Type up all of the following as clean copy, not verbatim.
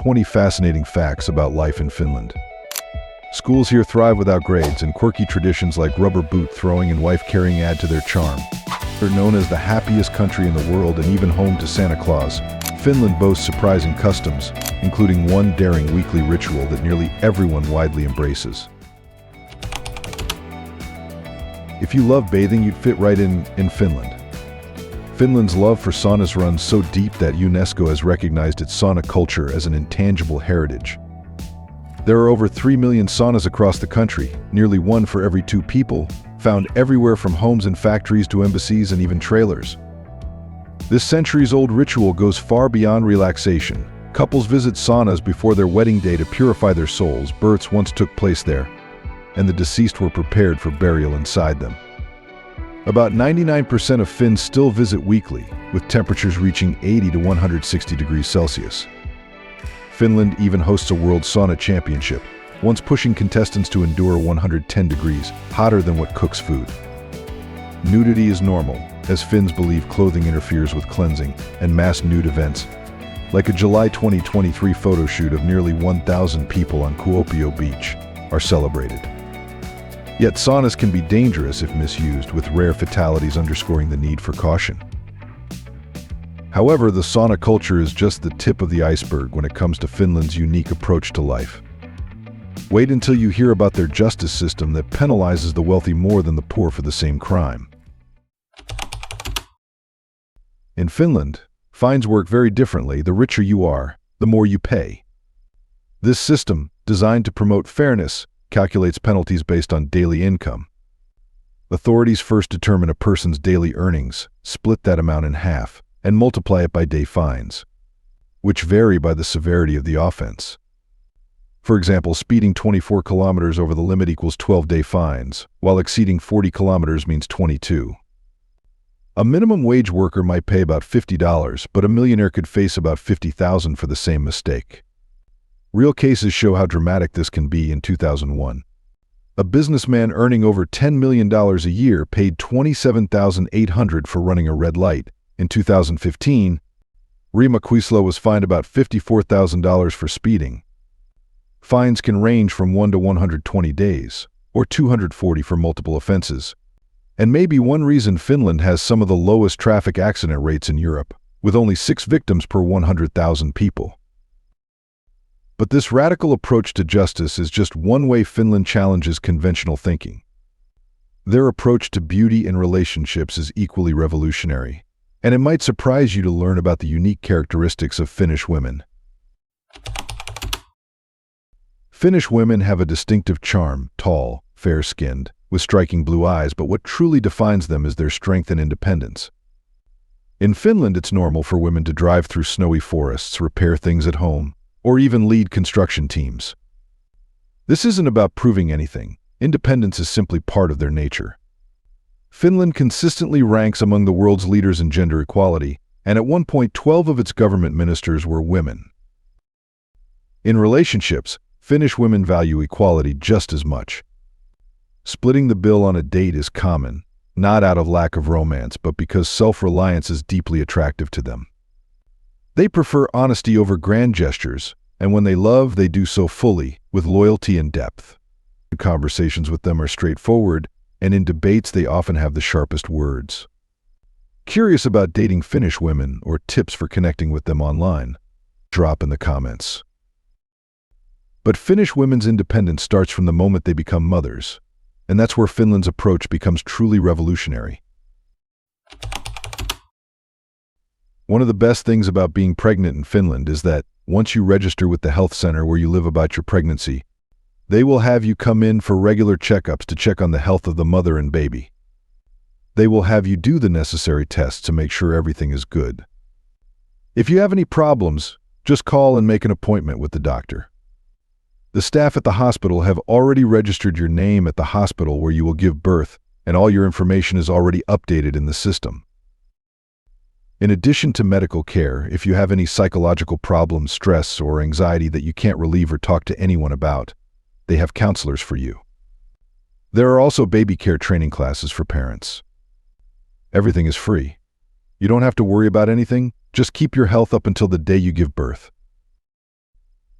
20 fascinating facts about life in Finland. Schools here thrive without grades, and quirky traditions like rubber boot throwing and wife carrying add to their charm. They're known as the happiest country in the world and even home to Santa Claus. Finland boasts surprising customs, including one daring weekly ritual that nearly everyone widely embraces. If you love bathing, you'd fit right in Finland. Finland's love for saunas runs so deep that UNESCO has recognized its sauna culture as an intangible heritage. There are over 3 million saunas across the country, nearly one for every 2 people, found everywhere from homes and factories to embassies and even trailers. This centuries-old ritual goes far beyond relaxation. Couples visit saunas before their wedding day to purify their souls. Births once took place there, and the deceased were prepared for burial inside them. About 99% of Finns still visit weekly, with temperatures reaching 80 to 160 degrees Celsius. Finland even hosts a World Sauna Championship, once pushing contestants to endure 110 degrees, hotter than what cooks food. Nudity is normal, as Finns believe clothing interferes with cleansing, and mass nude events, like a July 2023 photo shoot of nearly 1,000 people on Kuopio Beach, are celebrated. Yet saunas can be dangerous if misused, with rare fatalities underscoring the need for caution. However, the sauna culture is just the tip of the iceberg when it comes to Finland's unique approach to life. Wait until you hear about their justice system that penalizes the wealthy more than the poor for the same crime. In Finland, fines work very differently. The richer you are, the more you pay. This system, designed to promote fairness, calculates penalties based on daily income. Authorities first determine a person's daily earnings, split that amount in half, and multiply it by day fines, which vary by the severity of the offense. For example, speeding 24 kilometers over the limit equals 12-day fines, while exceeding 40 kilometers means 22. A minimum wage worker might pay about $50, but a millionaire could face about $50,000 for the same mistake. Real cases show how dramatic this can be. In 2001, a businessman earning over $10 million a year paid $27,800 for running a red light. In 2015, Rima Quislo was fined about $54,000 for speeding. Fines can range from 1 to 120 days, or 240 for multiple offenses, and may be one reason Finland has some of the lowest traffic accident rates in Europe, with only 6 victims per 100,000 people. But this radical approach to justice is just one way Finland challenges conventional thinking. Their approach to beauty and relationships is equally revolutionary, and it might surprise you to learn about the unique characteristics of Finnish women. Finnish women have a distinctive charm, tall, fair-skinned, with striking blue eyes, but what truly defines them is their strength and independence. In Finland, it's normal for women to drive through snowy forests, repair things at home, or even lead construction teams. This isn't about proving anything. Independence is simply part of their nature. Finland consistently ranks among the world's leaders in gender equality, and at one point 12 of its government ministers were women. In relationships, Finnish women value equality just as much. Splitting the bill on a date is common, not out of lack of romance, but because self-reliance is deeply attractive to them. They prefer honesty over grand gestures, and when they love, they do so fully, with loyalty and depth. Conversations with them are straightforward, and in debates they often have the sharpest words. Curious about dating Finnish women or tips for connecting with them online? Drop in the comments. But Finnish women's independence starts from the moment they become mothers, and that's where Finland's approach becomes truly revolutionary. One of the best things about being pregnant in Finland is that, once you register with the health center where you live about your pregnancy, they will have you come in for regular checkups to check on the health of the mother and baby. They will have you do the necessary tests to make sure everything is good. If you have any problems, just call and make an appointment with the doctor. The staff at the hospital have already registered your name at the hospital where you will give birth, and all your information is already updated in the system. In addition to medical care, if you have any psychological problems, stress, or anxiety that you can't relieve or talk to anyone about, they have counselors for you. There are also baby care training classes for parents. Everything is free. You don't have to worry about anything, just keep your health up until the day you give birth.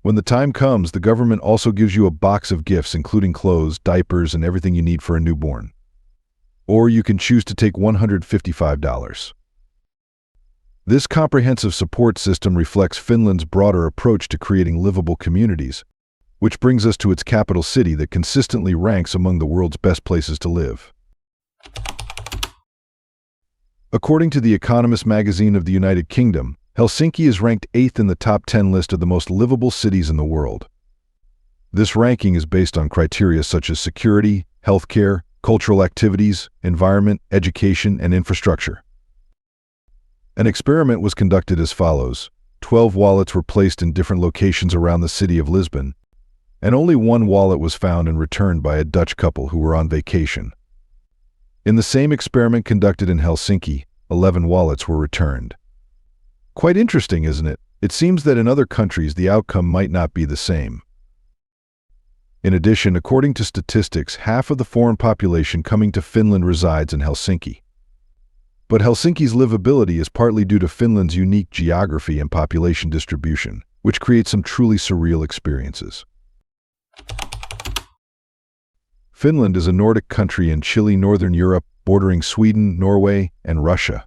When the time comes, the government also gives you a box of gifts including clothes, diapers, and everything you need for a newborn. Or you can choose to take $155. This comprehensive support system reflects Finland's broader approach to creating livable communities, which brings us to its capital city that consistently ranks among the world's best places to live. According to The Economist magazine of the United Kingdom, Helsinki is ranked 8th in the top 10 list of the most livable cities in the world. This ranking is based on criteria such as security, healthcare, cultural activities, environment, education, and infrastructure. An experiment was conducted as follows. 12 wallets were placed in different locations around the city of Lisbon, and only one wallet was found and returned by a Dutch couple who were on vacation. In the same experiment conducted in Helsinki, 11 wallets were returned. Quite interesting, isn't it? It seems that in other countries the outcome might not be the same. In addition, according to statistics, half of the foreign population coming to Finland resides in Helsinki. But Helsinki's livability is partly due to Finland's unique geography and population distribution, which creates some truly surreal experiences. Finland is a Nordic country in chilly northern Europe, bordering Sweden, Norway, and Russia.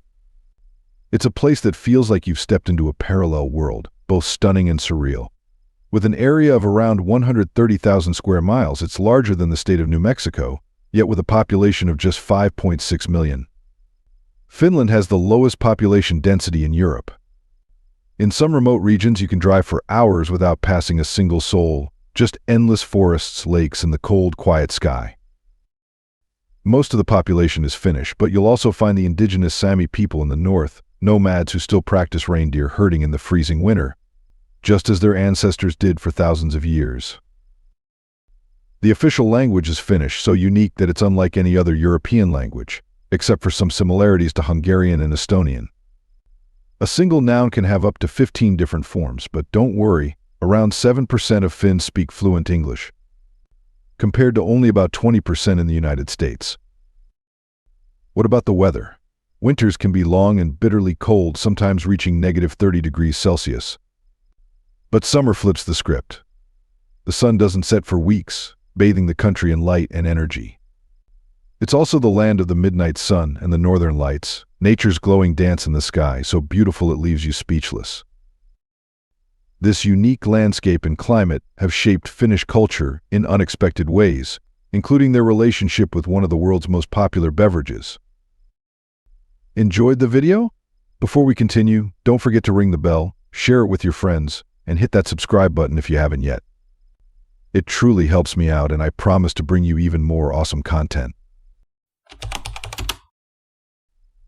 It's a place that feels like you've stepped into a parallel world, both stunning and surreal. With an area of around 130,000 square miles, it's larger than the state of New Mexico, yet with a population of just 5.6 million. Finland has the lowest population density in Europe. In some remote regions, you can drive for hours without passing a single soul, just endless forests, lakes, and the cold, quiet sky. Most of the population is Finnish, but you'll also find the indigenous Sami people in the north, nomads who still practice reindeer herding in the freezing winter, just as their ancestors did for thousands of years. The official language is Finnish, so unique that it's unlike any other European language, except for some similarities to Hungarian and Estonian. A single noun can have up to 15 different forms, but don't worry, around 7% of Finns speak fluent English, compared to only about 20% in the United States. What about the weather? Winters can be long and bitterly cold, sometimes reaching -30 degrees Celsius. But summer flips the script. The sun doesn't set for weeks, bathing the country in light and energy. It's also the land of the midnight sun and the northern lights, nature's glowing dance in the sky, so beautiful it leaves you speechless. This unique landscape and climate have shaped Finnish culture in unexpected ways, including their relationship with one of the world's most popular beverages. Enjoyed the video? Before we continue, don't forget to ring the bell, share it with your friends, and hit that subscribe button if you haven't yet. It truly helps me out, and I promise to bring you even more awesome content.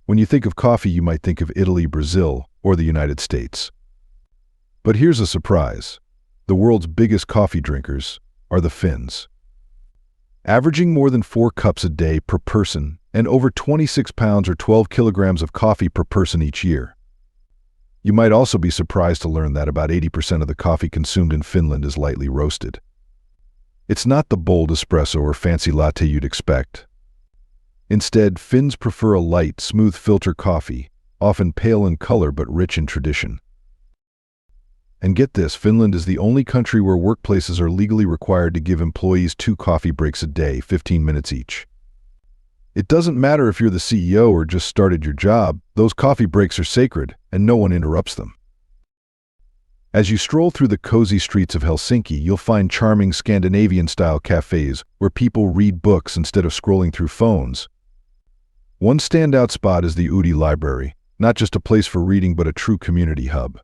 When you think of coffee, you might think of Italy, Brazil, or the United States. But here's a surprise. The world's biggest coffee drinkers are the Finns. Averaging more than 4 cups a day per person and over 26 pounds or 12 kilograms of coffee per person each year. You might also be surprised to learn that about 80% of the coffee consumed in Finland is lightly roasted. It's not the bold espresso or fancy latte you'd expect. Instead, Finns prefer a light, smooth filter coffee, often pale in color but rich in tradition. And get this, Finland is the only country where workplaces are legally required to give employees 2 coffee breaks a day, 15 minutes each. It doesn't matter if you're the CEO or just started your job, those coffee breaks are sacred, and no one interrupts them. As you stroll through the cozy streets of Helsinki, you'll find charming Scandinavian-style cafes where people read books instead of scrolling through phones. One standout spot is the Udi Library, not just a place for reading but a true community hub.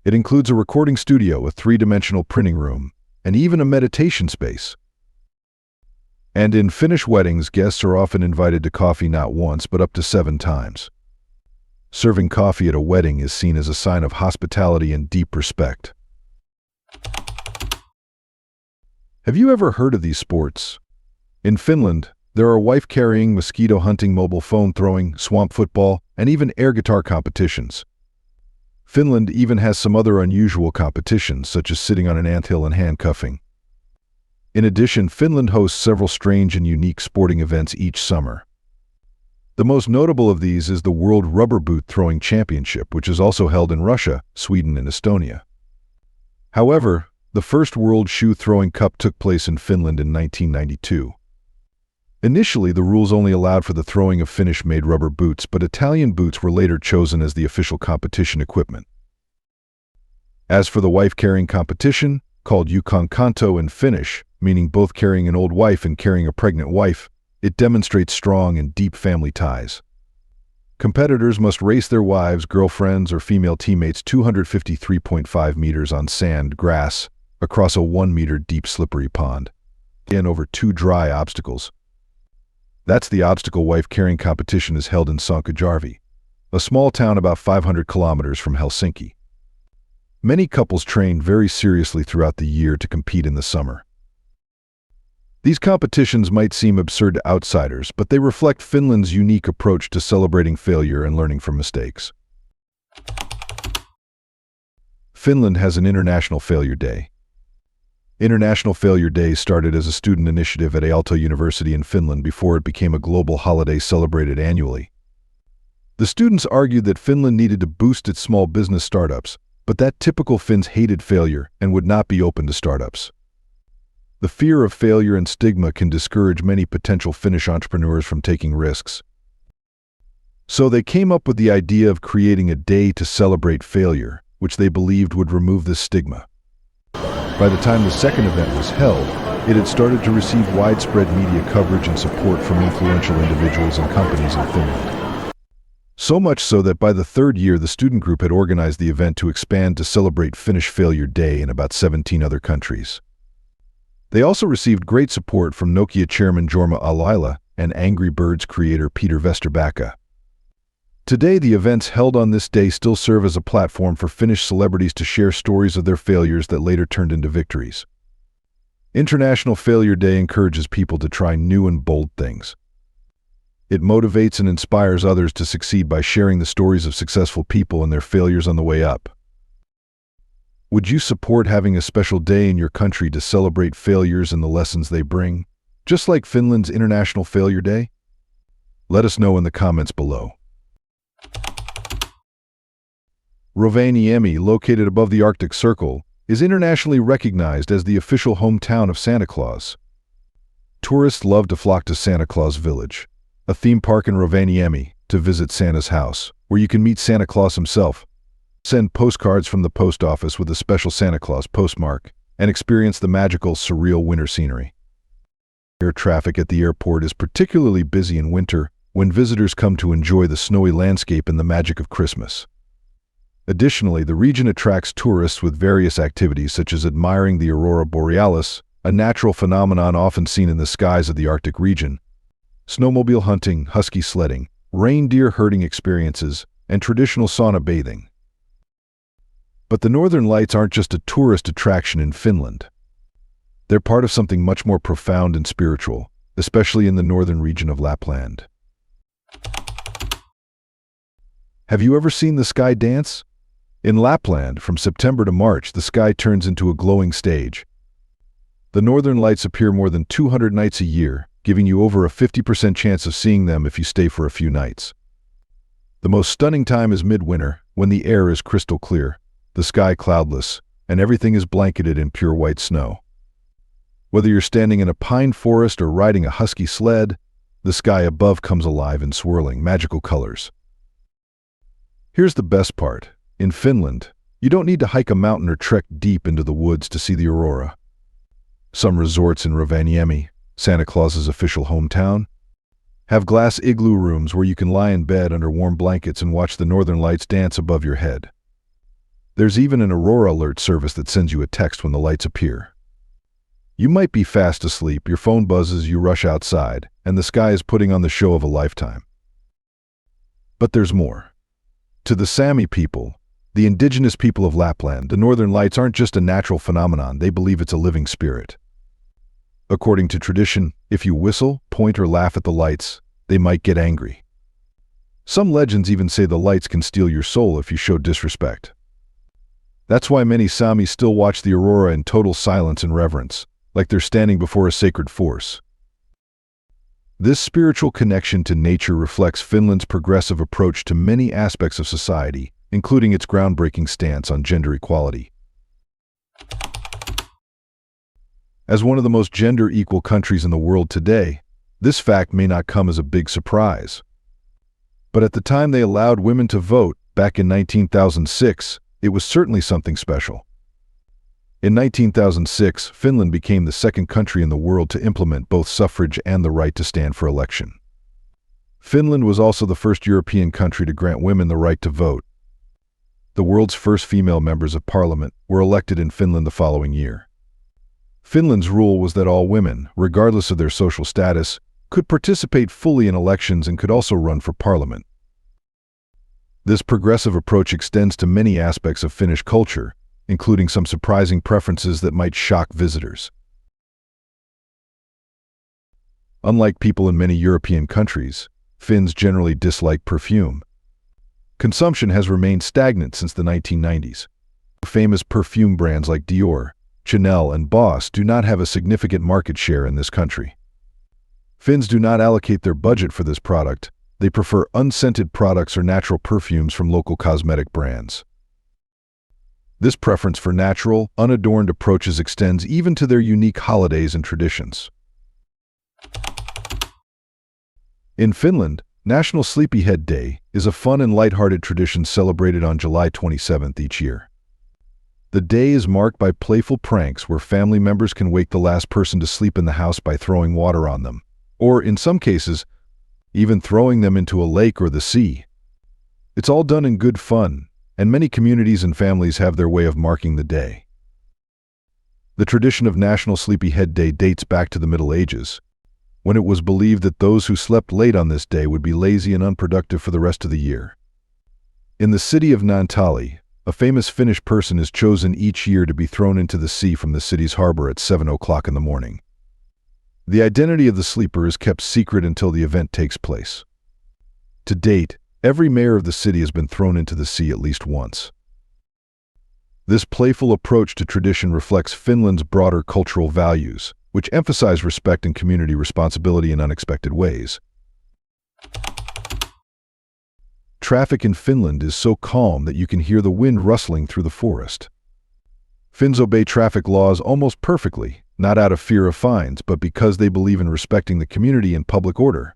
It includes a recording studio, a 3-dimensional printing room, and even a meditation space. And in Finnish weddings, guests are often invited to coffee not once but up to 7 times. Serving coffee at a wedding is seen as a sign of hospitality and deep respect. Have you ever heard of these sports? In Finland, there are wife-carrying, mosquito-hunting, mobile phone-throwing, swamp football, and even air guitar competitions. Finland even has some other unusual competitions, such as sitting on an anthill and handcuffing. In addition, Finland hosts several strange and unique sporting events each summer. The most notable of these is the World Rubber Boot Throwing Championship, which is also held in Russia, Sweden, and Estonia. However, the first World Shoe Throwing Cup took place in Finland in 1992. Initially, the rules only allowed for the throwing of Finnish-made rubber boots, but Italian boots were later chosen as the official competition equipment. As for the wife-carrying competition, called Kanto in Finnish, meaning both carrying an old wife and carrying a pregnant wife, it demonstrates strong and deep family ties. Competitors must race their wives, girlfriends, or female teammates 253.5 meters on sand, grass, across a 1-meter deep slippery pond, and over 2 dry obstacles. That's the obstacle wife-carrying competition is held in Sonkajärvi, a small town about 500 kilometers from Helsinki. Many couples train very seriously throughout the year to compete in the summer. These competitions might seem absurd to outsiders, but they reflect Finland's unique approach to celebrating failure and learning from mistakes. Finland has an International Failure Day. International Failure Day started as a student initiative at Aalto University in Finland before it became a global holiday celebrated annually. The students argued that Finland needed to boost its small business startups, but that typical Finns hated failure and would not be open to startups. The fear of failure and stigma can discourage many potential Finnish entrepreneurs from taking risks. So they came up with the idea of creating a day to celebrate failure, which they believed would remove this stigma. By the time the second event was held, it had started to receive widespread media coverage and support from influential individuals and companies in Finland. So much so that by the third year, the student group had organized the event to expand to celebrate Finnish Failure Day in about 17 other countries. They also received great support from Nokia chairman Jorma Alaila and Angry Birds creator Peter Vesterbacka. Today, the events held on this day still serve as a platform for Finnish celebrities to share stories of their failures that later turned into victories. International Failure Day encourages people to try new and bold things. It motivates and inspires others to succeed by sharing the stories of successful people and their failures on the way up. Would you support having a special day in your country to celebrate failures and the lessons they bring, just like Finland's International Failure Day? Let us know in the comments below. Rovaniemi, located above the Arctic Circle, is internationally recognized as the official hometown of Santa Claus. Tourists love to flock to Santa Claus Village, a theme park in Rovaniemi, to visit Santa's house, where you can meet Santa Claus himself, send postcards from the post office with a special Santa Claus postmark, and experience the magical, surreal winter scenery. Air traffic at the airport is particularly busy in winter, when visitors come to enjoy the snowy landscape and the magic of Christmas. Additionally, the region attracts tourists with various activities such as admiring the aurora borealis, a natural phenomenon often seen in the skies of the Arctic region, snowmobile hunting, husky sledding, reindeer herding experiences, and traditional sauna bathing. But the Northern Lights aren't just a tourist attraction in Finland. They're part of something much more profound and spiritual, especially in the northern region of Lapland. Have you ever seen the sky dance? In Lapland, from September to March, the sky turns into a glowing stage. The Northern Lights appear more than 200 nights a year, giving you over a 50% chance of seeing them if you stay for a few nights. The most stunning time is midwinter, when the air is crystal clear, the sky cloudless, and everything is blanketed in pure white snow. Whether you're standing in a pine forest or riding a husky sled, the sky above comes alive in swirling, magical colors. Here's the best part. In Finland, you don't need to hike a mountain or trek deep into the woods to see the aurora. Some resorts in Rovaniemi, Santa Claus's official hometown, have glass igloo rooms where you can lie in bed under warm blankets and watch the Northern Lights dance above your head. There's even an aurora alert service that sends you a text when the lights appear. You might be fast asleep, your phone buzzes, you rush outside, and the sky is putting on the show of a lifetime. But there's more. To the Sami people, the indigenous people of Lapland, the Northern Lights aren't just a natural phenomenon, they believe it's a living spirit. According to tradition, if you whistle, point, or laugh at the lights, they might get angry. Some legends even say the lights can steal your soul if you show disrespect. That's why many Sami still watch the aurora in total silence and reverence, like they're standing before a sacred force. This spiritual connection to nature reflects Finland's progressive approach to many aspects of society, including its groundbreaking stance on gender equality. As one of the most gender-equal countries in the world today, this fact may not come as a big surprise. But at the time they allowed women to vote, back in 1906, it was certainly something special. In 1906, Finland became the second country in the world to implement both suffrage and the right to stand for election. Finland was also the first European country to grant women the right to vote. The world's first female members of parliament were elected in Finland the following year. Finland's rule was that all women, regardless of their social status, could participate fully in elections and could also run for parliament. This progressive approach extends to many aspects of Finnish culture, including some surprising preferences that might shock visitors. Unlike people in many European countries, Finns generally dislike perfume. Consumption has remained stagnant since the 1990s. Famous perfume brands like Dior, Chanel, and Boss do not have a significant market share in this country. Finns do not allocate their budget for this product. They prefer unscented products or natural perfumes from local cosmetic brands. This preference for natural, unadorned approaches extends even to their unique holidays and traditions. In Finland, National Sleepyhead Day is a fun and lighthearted tradition celebrated on July 27th each year. The day is marked by playful pranks where family members can wake the last person to sleep in the house by throwing water on them, or in some cases, even throwing them into a lake or the sea. It's all done in good fun, and many communities and families have their way of marking the day. The tradition of National Sleepyhead Day dates back to the Middle Ages, when it was believed that those who slept late on this day would be lazy and unproductive for the rest of the year. In the city of Naantali, a famous Finnish person is chosen each year to be thrown into the sea from the city's harbor at 7 o'clock in the morning. The identity of the sleeper is kept secret until the event takes place. To date, every mayor of the city has been thrown into the sea at least once. This playful approach to tradition reflects Finland's broader cultural values, which emphasize respect and community responsibility in unexpected ways. Traffic in Finland is so calm that you can hear the wind rustling through the forest. Finns obey traffic laws almost perfectly, not out of fear of fines, but because they believe in respecting the community and public order.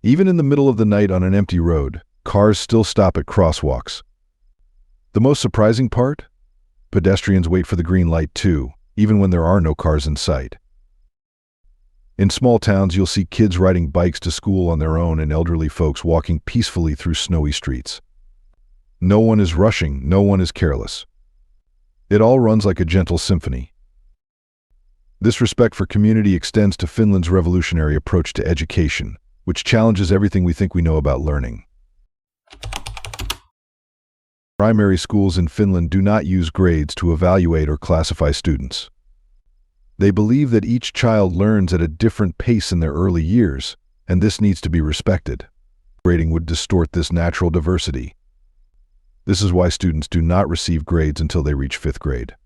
Even in the middle of the night on an empty road, cars still stop at crosswalks. The most surprising part? Pedestrians wait for the green light too, even when there are no cars in sight. In small towns, you'll see kids riding bikes to school on their own and elderly folks walking peacefully through snowy streets. No one is rushing, no one is careless. It all runs like a gentle symphony. This respect for community extends to Finland's revolutionary approach to education, which challenges everything we think we know about learning. Primary schools in Finland do not use grades to evaluate or classify students. They believe that each child learns at a different pace in their early years, and this needs to be respected. Grading would distort this natural diversity. This is why students do not receive grades until they reach 5th grade.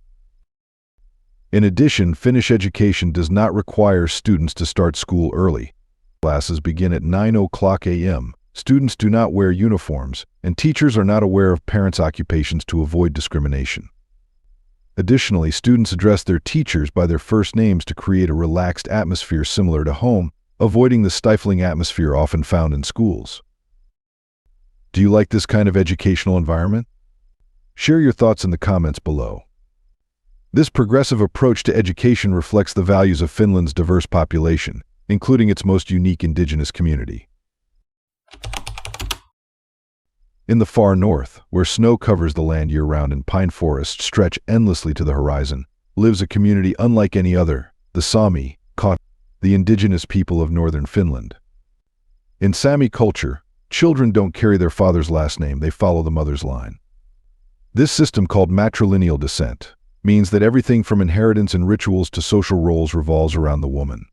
In addition, Finnish education does not require students to start school early. Classes begin at 9 o'clock a.m. Students do not wear uniforms, and teachers are not aware of parents' occupations to avoid discrimination. Additionally, students address their teachers by their first names to create a relaxed atmosphere similar to home, avoiding the stifling atmosphere often found in schools. Do you like this kind of educational environment? Share your thoughts in the comments below. This progressive approach to education reflects the values of Finland's diverse population, including its most unique indigenous community. In the far north, where snow covers the land year-round and pine forests stretch endlessly to the horizon, lives a community unlike any other, the Sami, the indigenous people of northern Finland. In Sami culture, children don't carry their father's last name, they follow the mother's line. This system, called matrilineal descent, means that everything from inheritance and rituals to social roles revolves around the woman.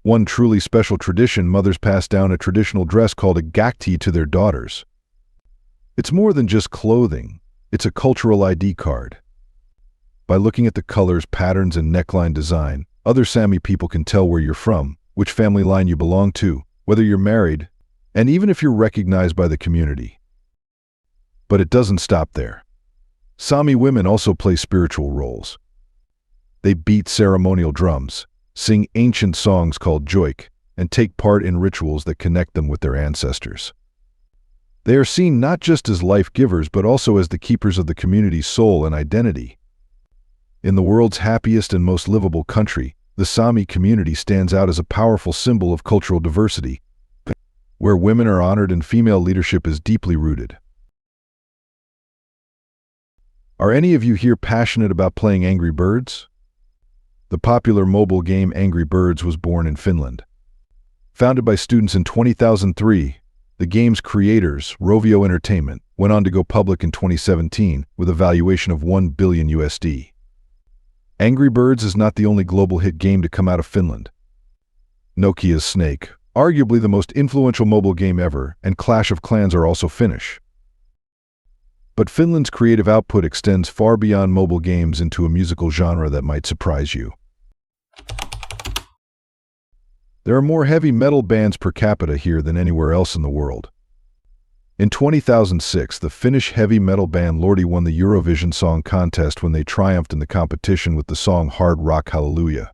One truly special tradition: mothers pass down a traditional dress called a gakti to their daughters. It's more than just clothing, it's a cultural ID card. By looking at the colors, patterns, and neckline design, other Sami people can tell where you're from, which family line you belong to, whether you're married, and even if you're recognized by the community. But it doesn't stop there. Sami women also play spiritual roles. They beat ceremonial drums, sing ancient songs called joik, and take part in rituals that connect them with their ancestors. They are seen not just as life givers but also as the keepers of the community's soul and identity. In the world's happiest and most livable country, the Sami community stands out as a powerful symbol of cultural diversity, where women are honored and female leadership is deeply rooted. Are any of you here passionate about playing Angry Birds? The popular mobile game Angry Birds was born in Finland. Founded by students in 2003, the game's creators, Rovio Entertainment, went on to go public in 2017 with a valuation of $1 billion USD. Angry Birds is not the only global hit game to come out of Finland. Nokia's Snake, arguably the most influential mobile game ever, and Clash of Clans are also Finnish. But Finland's creative output extends far beyond mobile games into a musical genre that might surprise you. There are more heavy metal bands per capita here than anywhere else in the world. In 2006, the Finnish heavy metal band Lordi won the Eurovision Song Contest when they triumphed in the competition with the song Hard Rock Hallelujah.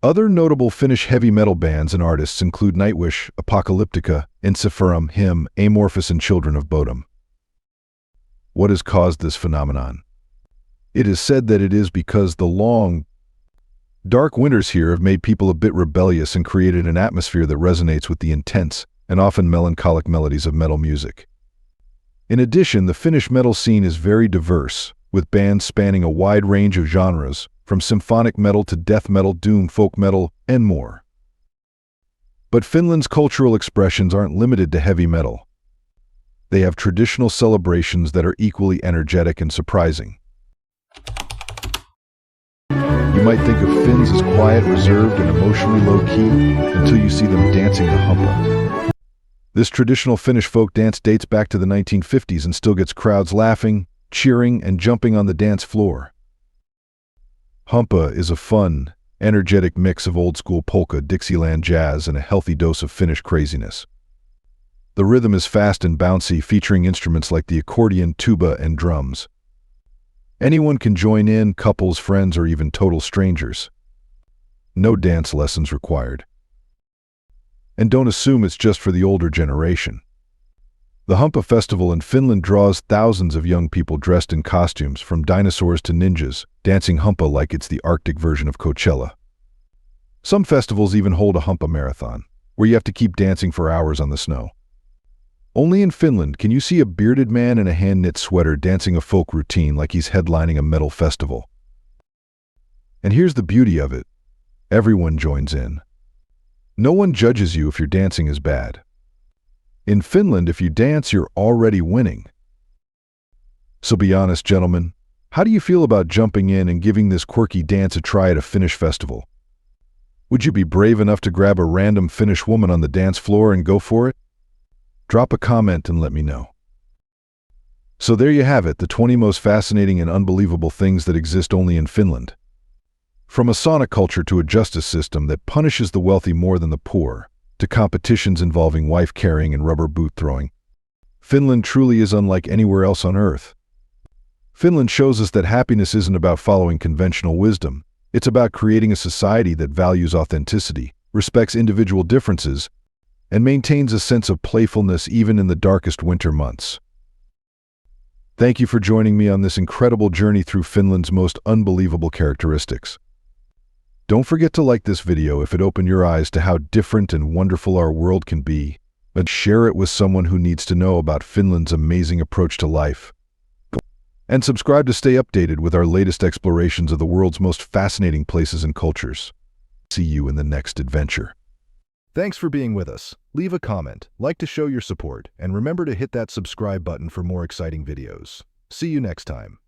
Other notable Finnish heavy metal bands and artists include Nightwish, Apocalyptica, Ensiferum, Him, Amorphous, and Children of Bodom. What has caused this phenomenon? It is said that it is because the long, dark winters here have made people a bit rebellious and created an atmosphere that resonates with the intense and often melancholic melodies of metal music. In addition, the Finnish metal scene is very diverse, with bands spanning a wide range of genres, from symphonic metal to death metal, doom, folk metal, and more. But Finland's cultural expressions aren't limited to heavy metal. They have traditional celebrations that are equally energetic and surprising. You might think of Finns as quiet, reserved, and emotionally low-key until you see them dancing the Humpa. This traditional Finnish folk dance dates back to the 1950s and still gets crowds laughing, cheering, and jumping on the dance floor. Humpa is a fun, energetic mix of old-school polka, Dixieland jazz, and a healthy dose of Finnish craziness. The rhythm is fast and bouncy, featuring instruments like the accordion, tuba, and drums. Anyone can join in, couples, friends, or even total strangers. No dance lessons required. And don't assume it's just for the older generation. The Humpa Festival in Finland draws thousands of young people dressed in costumes, from dinosaurs to ninjas, dancing Humpa like it's the Arctic version of Coachella. Some festivals even hold a Humpa marathon, where you have to keep dancing for hours on the snow. Only in Finland can you see a bearded man in a hand-knit sweater dancing a folk routine like he's headlining a metal festival. And here's the beauty of it. Everyone joins in. No one judges you if your dancing is bad. In Finland, if you dance, you're already winning. So be honest, gentlemen. How do you feel about jumping in and giving this quirky dance a try at a Finnish festival? Would you be brave enough to grab a random Finnish woman on the dance floor and go for it? Drop a comment and let me know. So there you have it, the 20 most fascinating and unbelievable things that exist only in Finland. From a sauna culture to a justice system that punishes the wealthy more than the poor, to competitions involving wife carrying and rubber boot throwing, Finland truly is unlike anywhere else on Earth. Finland shows us that happiness isn't about following conventional wisdom. It's about creating a society that values authenticity, respects individual differences, and maintains a sense of playfulness even in the darkest winter months. Thank you for joining me on this incredible journey through Finland's most unbelievable characteristics. Don't forget to like this video if it opened your eyes to how different and wonderful our world can be, and share it with someone who needs to know about Finland's amazing approach to life. And subscribe to stay updated with our latest explorations of the world's most fascinating places and cultures. See you in the next adventure. Thanks for being with us. Leave a comment, like to show your support, and remember to hit that subscribe button for more exciting videos. See you next time.